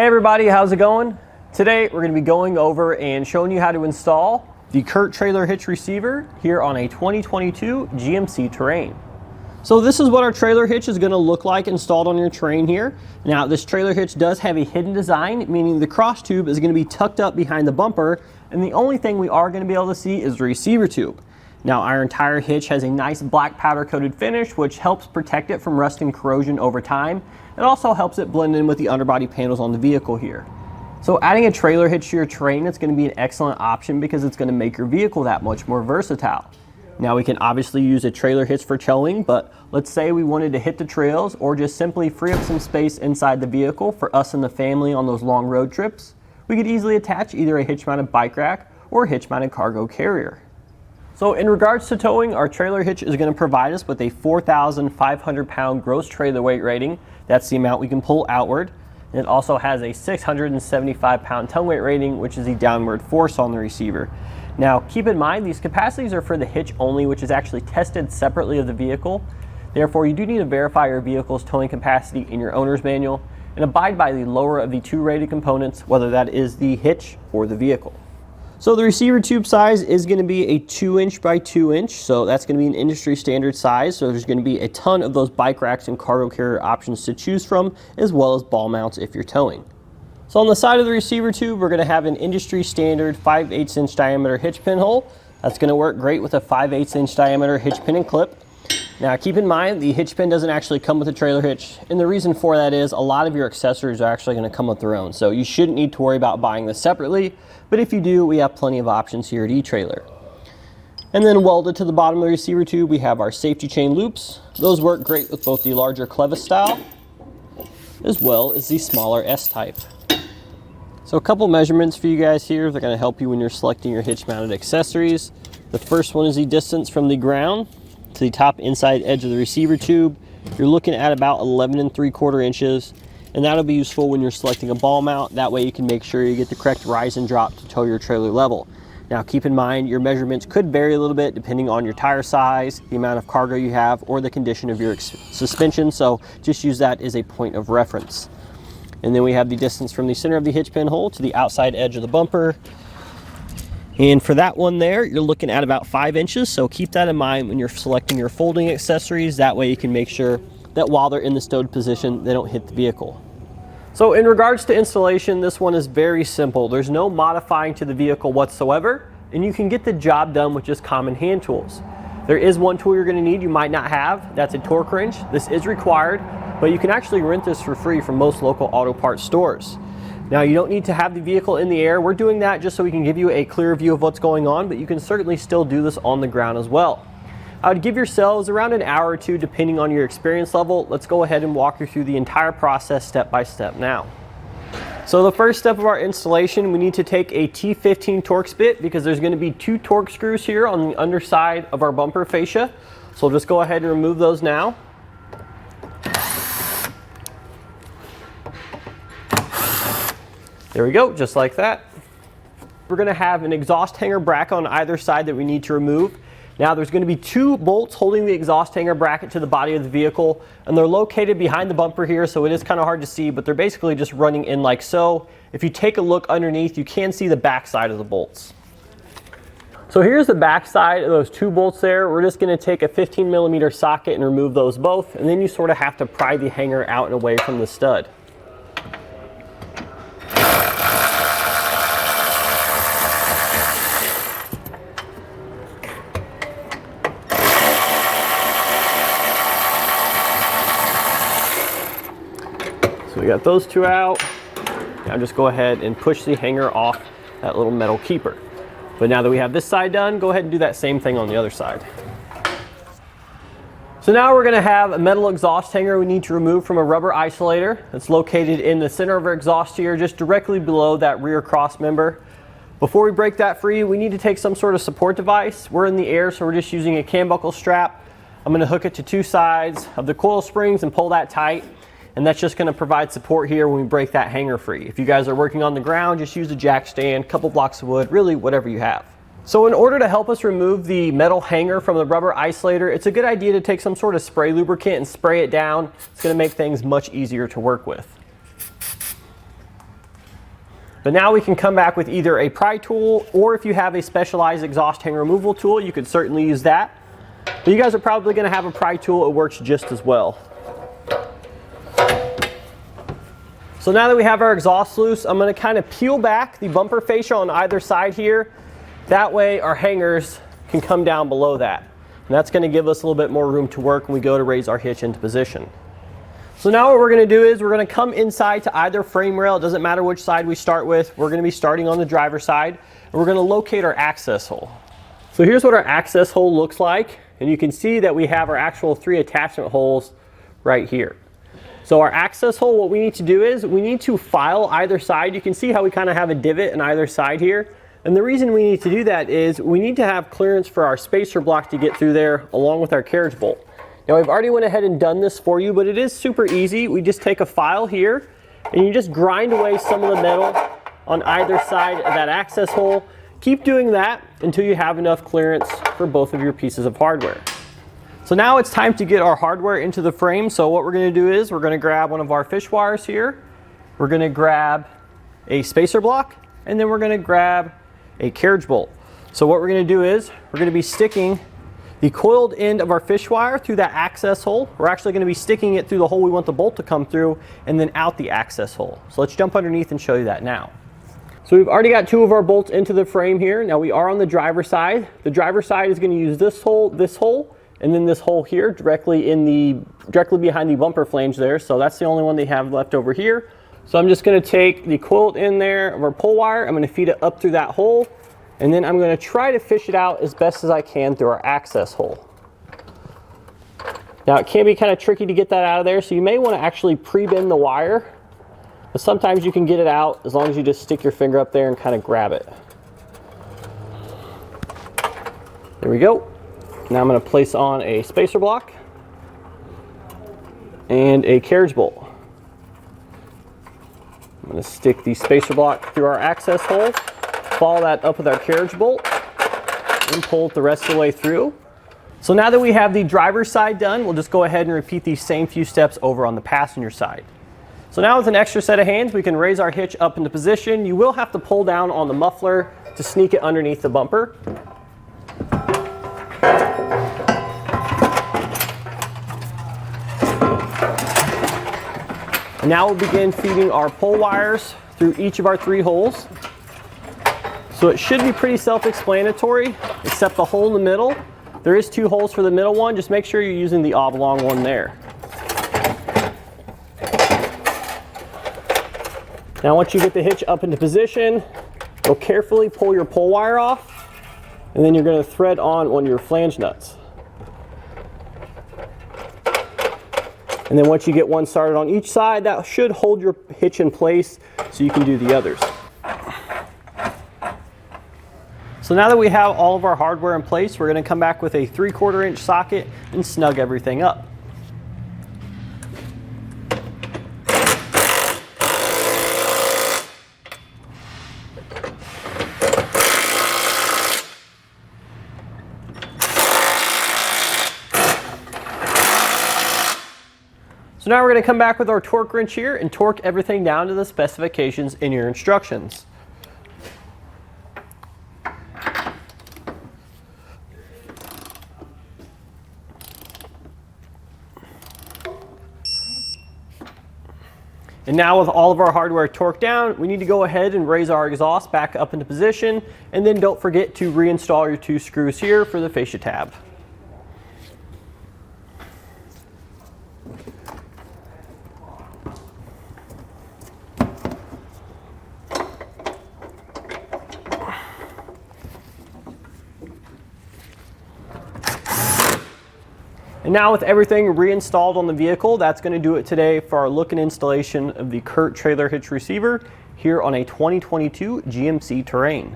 Hey everybody, how's it going? Today we're going to be going over and showing you how to install the Curt Trailer Hitch Receiver here on a 2022 GMC Terrain. So this is what our trailer hitch is going to look like installed on your Terrain here. Now this trailer hitch does have a hidden design, meaning the cross tube is going to be tucked up behind the bumper, and the only thing we are going to be able to see is the receiver tube. Now our entire hitch has a nice black powder coated finish which helps protect it from rust and corrosion over time. It also helps it blend in with the underbody panels on the vehicle here. So adding a trailer hitch to your Terrain is going to be an excellent option because it's going to make your vehicle that much more versatile. Now we can obviously use a trailer hitch for towing, but let's say we wanted to hit the trails or just simply free up some space inside the vehicle for us and the family on those long road trips. We could easily attach either a hitch mounted bike rack or a hitch mounted cargo carrier. So in regards to towing, our trailer hitch is going to provide us with a 4,500 pound gross trailer weight rating. That's the amount we can pull outward. And it also has a 675 pound tongue weight rating, which is the downward force on the receiver. Now keep in mind, these capacities are for the hitch only, which is actually tested separately of the vehicle. Therefore, you do need to verify your vehicle's towing capacity in your owner's manual and abide by the lower of the two rated components, whether that is the hitch or the vehicle. So the receiver tube size is going to be a 2" by 2". So that's going to be an industry standard size. So there's going to be a ton of those bike racks and cargo carrier options to choose from, as well as ball mounts if you're towing. So on the side of the receiver tube, we're going to have an industry standard 5/8" diameter hitch pin hole. That's going to work great with a 5/8" diameter hitch pin and clip. Now keep in mind, the hitch pin doesn't actually come with a trailer hitch, and the reason for that is a lot of your accessories are actually going to come with their own, so you shouldn't need to worry about buying this separately, but if you do, we have plenty of options here at eTrailer. And then welded to the bottom of the receiver tube, we have our safety chain loops. Those work great with both the larger clevis style as well as the smaller S-type. So a couple measurements for you guys here that are going to help you when you're selecting your hitch mounted accessories. The first one is the distance from the ground to the top inside edge of the receiver tube. You're looking at about 11 3/4 inches, and that'll be useful when you're selecting a ball mount. That way you can make sure you get the correct rise and drop to tow your trailer level. Now keep in mind, your measurements could vary a little bit depending on your tire size, the amount of cargo you have, or the condition of your suspension, so just use that as a point of reference. And then we have the distance from the center of the hitch pin hole to the outside edge of the bumper. And for that one there, you're looking at about 5 inches, so keep that in mind when you're selecting your folding accessories. That way you can make sure that while they're in the stowed position, they don't hit the vehicle. So in regards to installation, this one is very simple. There's no modifying to the vehicle whatsoever, and you can get the job done with just common hand tools. There is one tool you're going to need you might not have. That's a torque wrench. This is required, but you can actually rent this for free from most local auto parts stores. Now you don't need to have the vehicle in the air. We're doing that just so we can give you a clear view of what's going on, but you can certainly still do this on the ground as well. I would give yourselves around an hour or two depending on your experience level. Let's go ahead and walk you through the entire process step by step now. So the first step of our installation, we need to take a T15 Torx bit because there's going to be 2 Torx screws here on the underside of our bumper fascia. So we'll just go ahead and remove those now. There we go, just like that. We're going to have an exhaust hanger bracket on either side that we need to remove. Now there's going to be 2 bolts holding the exhaust hanger bracket to the body of the vehicle, and they're located behind the bumper here, so it is kind of hard to see, but they're basically just running in like so. If you take a look underneath, you can see the back side of the bolts. So here's the back side of those 2 bolts there. We're just going to take a 15mm socket and remove those both, and then you sort of have to pry the hanger out and away from the stud. So we got those 2 out. Now just go ahead and push the hanger off that little metal keeper. But now that we have this side done, go ahead and do that same thing on the other side. So now we're going to have a metal exhaust hanger we need to remove from a rubber isolator that's located in the center of our exhaust here, just directly below that rear cross member. Before we break that free, we need to take some sort of support device. We're in the air, so we're just using a cam buckle strap. I'm going to hook it to 2 sides of the coil springs and pull that tight. And that's just going to provide support here when we break that hanger free. If you guys are working on the ground, just use a jack stand, couple blocks of wood, really whatever you have. So in order to help us remove the metal hanger from the rubber isolator, it's a good idea to take some sort of spray lubricant and spray it down. It's going to make things much easier to work with. But now we can come back with either a pry tool, or if you have a specialized exhaust hang removal tool, you could certainly use that. But you guys are probably going to have a pry tool. It works just as well. So now that we have our exhaust loose, I'm going to kind of peel back the bumper fascia on either side here. That way our hangers can come down below that. And that's going to give us a little bit more room to work when we go to raise our hitch into position. So now what we're going to do is we're going to come inside to either frame rail. It doesn't matter which side we start with. We're going to be starting on the driver's side, and we're going to locate our access hole. So here's what our access hole looks like, and you can see that we have our actual 3 attachment holes right here. So our access hole, what we need to do is we need to file either side. You can see how we kind of have a divot in either side here. And the reason we need to do that is we need to have clearance for our spacer block to get through there along with our carriage bolt. Now I've already went ahead and done this for you, but it is super easy. We just take a file here and you just grind away some of the metal on either side of that access hole. Keep doing that until you have enough clearance for both of your pieces of hardware. So now it's time to get our hardware into the frame. So what we're going to do is we're going to grab one of our fish wires here. We're going to grab a spacer block, and then we're going to grab a carriage bolt. So what we're going to do is we're going to be sticking the coiled end of our fish wire through that access hole. We're actually going to be sticking it through the hole we want the bolt to come through, and then out the access hole. So let's jump underneath and show you that now. So we've already got 2 of our bolts into the frame here. Now we are on the driver's side. The driver's side is going to use this hole, and then this hole here directly behind the bumper flange there. So that's the only one they have left over here. So I'm just going to take the coiled end there of our pull wire. I'm going to feed it up through that hole. And then I'm going to try to fish it out as best as I can through our access hole. Now it can be kind of tricky to get that out of there, so you may want to actually pre-bend the wire. But sometimes you can get it out as long as you just stick your finger up there and kind of grab it. There we go. Now I'm going to place on a spacer block and a carriage bolt. I'm going to stick the spacer block through our access hole. Follow that up with our carriage bolt and pull it the rest of the way through. So now that we have the driver's side done, we'll just go ahead and repeat these same few steps over on the passenger side. So now with an extra set of hands, we can raise our hitch up into position. You will have to pull down on the muffler to sneak it underneath the bumper. And now we'll begin feeding our pull wires through each of our 3 holes. So it should be pretty self-explanatory, except the hole in the middle. There is 2 holes for the middle one. Just make sure you're using the oblong one there. Now once you get the hitch up into position, you'll carefully pull your pull wire off, and then you're going to thread on one of your flange nuts. And then once you get one started on each side, that should hold your hitch in place so you can do the others. So now that we have all of our hardware in place, we're going to come back with a 3/4 inch socket and snug everything up. So now we're going to come back with our torque wrench here and torque everything down to the specifications in your instructions. And now with all of our hardware torqued down, we need to go ahead and raise our exhaust back up into position, and then don't forget to reinstall your 2 screws here for the fascia tab. And now with everything reinstalled on the vehicle, that's going to do it today for our look and installation of the Curt Trailer Hitch Receiver here on a 2022 GMC Terrain.